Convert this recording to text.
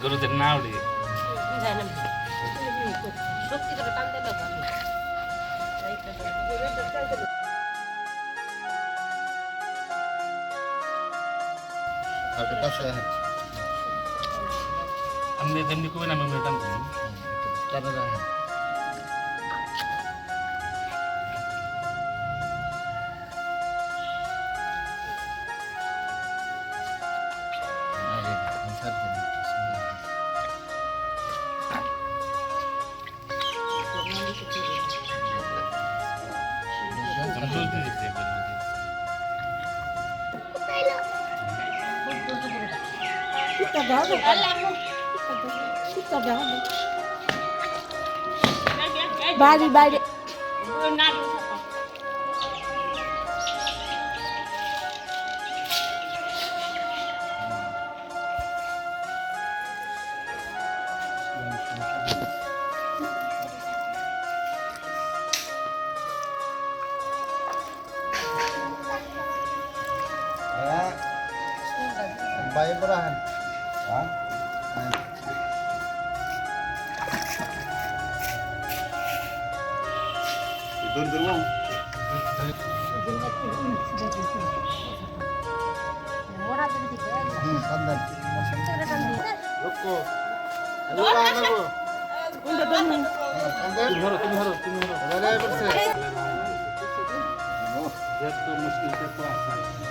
গরুদের না উড়ে সত্যি করে টানতে লাগবে আর কাছে আমি তেমনি কবে না আমি টানবো টানে রাখেন বাইরে বাইরে বাইরে রাখেন হ্যাঁ দূর দূর সন্ধান তুমি ধরো তুমি ধরো মুশকিল